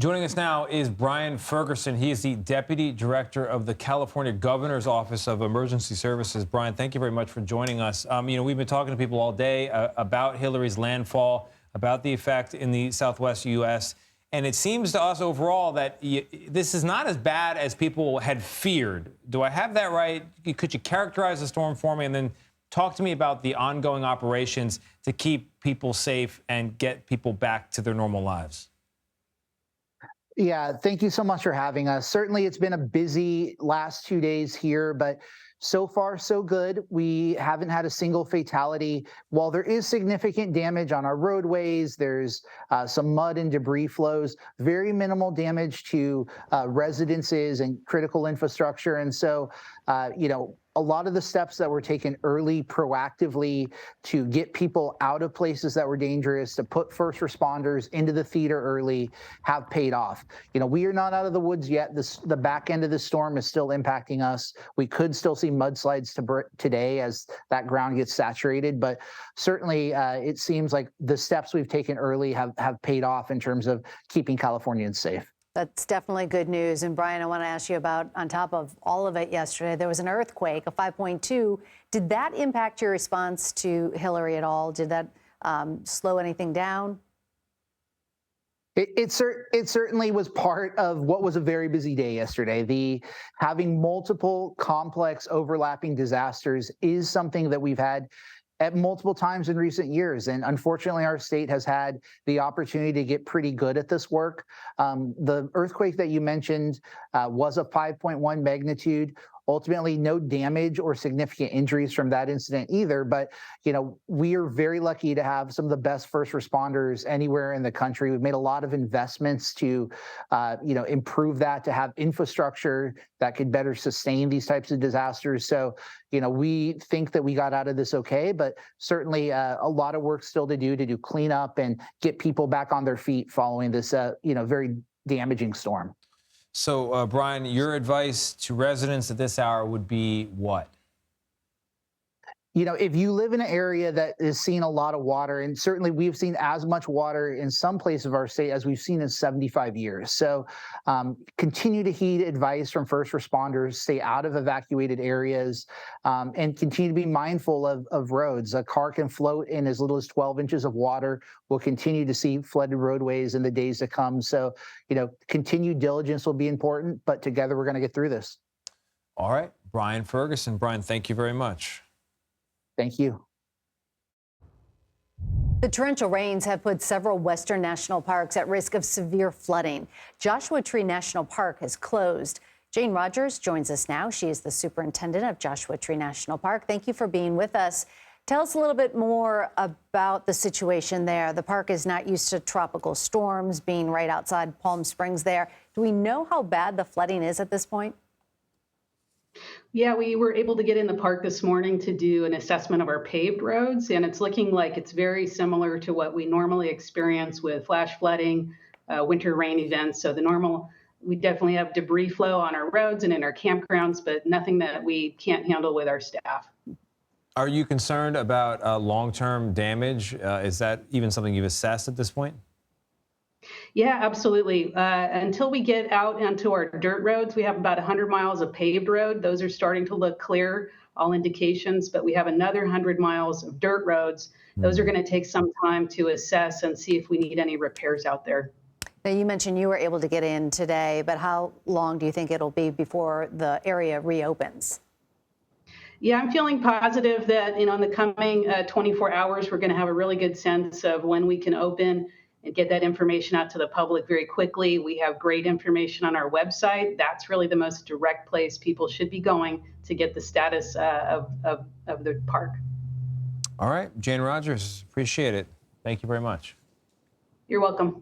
Joining us now is Brian Ferguson. He is the Deputy Director of the California Governor's Office of Emergency Services. Brian, thank you very much for joining us. We've been talking to people all day about Hilary's landfall, about the effect in the southwest U.S., and it seems to us overall that this is not as bad as people had feared. Do I have that right? Could you characterize the storm for me and then talk to me about the ongoing operations to keep people safe and get people back to their normal lives? Yeah, thank you so much for having us. Certainly, it's been a busy last 2 days here, but so far, so good. We haven't had a single fatality. While there is significant damage on our roadways, there's some mud and debris flows, very minimal damage to residences and critical infrastructure. And so, a lot of the steps that were taken early, proactively, to get people out of places that were dangerous, to put first responders into the theater early, have paid off. We are not out of the woods yet. The back end of the storm is still impacting us. We could still see mudslides today as that ground gets saturated, but certainly it seems like the steps we've taken early have paid off in terms of keeping Californians safe. That's definitely good news. And Brian, I want to ask you about, on top of all of it yesterday, there was an earthquake, a 5.2. Did that impact your response to Hilary at all? Did that slow anything down? It certainly was part of what was a very busy day yesterday. Having multiple complex overlapping disasters is something that we've had at multiple times in recent years. And unfortunately, our state has had the opportunity to get pretty good at this work. The earthquake that you mentioned was a 5.1 magnitude. Ultimately, no damage or significant injuries from that incident either. But, we are very lucky to have some of the best first responders anywhere in the country. We've made a lot of investments to, improve that, to have infrastructure that could better sustain these types of disasters. So, we think that we got out of this okay, but certainly a lot of work still to do cleanup and get people back on their feet following this, very damaging storm. So, Brian, your advice to residents at this hour would be what? If you live in an area that is seeing a lot of water, and certainly we've seen as much water in some places of our state as we've seen in 75 years. So continue to heed advice from first responders, stay out of evacuated areas, and continue to be mindful of roads. A car can float in as little as 12 inches of water. We'll continue to see flooded roadways in the days to come. So, continued diligence will be important, but together we're going to get through this. All right, Brian Ferguson. Brian, thank you very much. Thank you. The torrential rains have put several western national parks at risk of severe flooding. Joshua Tree National Park has closed. Jane Rodgers joins us now. She is the superintendent of Joshua Tree National Park. Thank you for being with us. Tell us a little bit more about the situation there. The park is not used to tropical storms, being right outside Palm Springs there. Do we know how bad the flooding is at this point? Yeah, we were able to get in the park this morning to do an assessment of our paved roads, and it's looking like it's very similar to what we normally experience with flash flooding, winter rain events. So we definitely have debris flow on our roads and in our campgrounds, but nothing that we can't handle with our staff. Are you concerned about long-term damage? Is that even something you've assessed at this point? Yeah, absolutely. Until we get out onto our dirt roads, we have about 100 miles of paved road. Those are starting to look clear, all indications, but we have another 100 miles of dirt roads. Those are going to take some time to assess and see if we need any repairs out there. Now, you mentioned you were able to get in today, but how long do you think it'll be before the area reopens? Yeah, I'm feeling positive that, in the coming 24 hours, we're going to have a really good sense of when we can open and get that information out to the public very quickly. We have great information on our website. That's really the most direct place people should be going to get the status of the park. All right, Jane Rodgers, appreciate it. Thank you very much. You're welcome.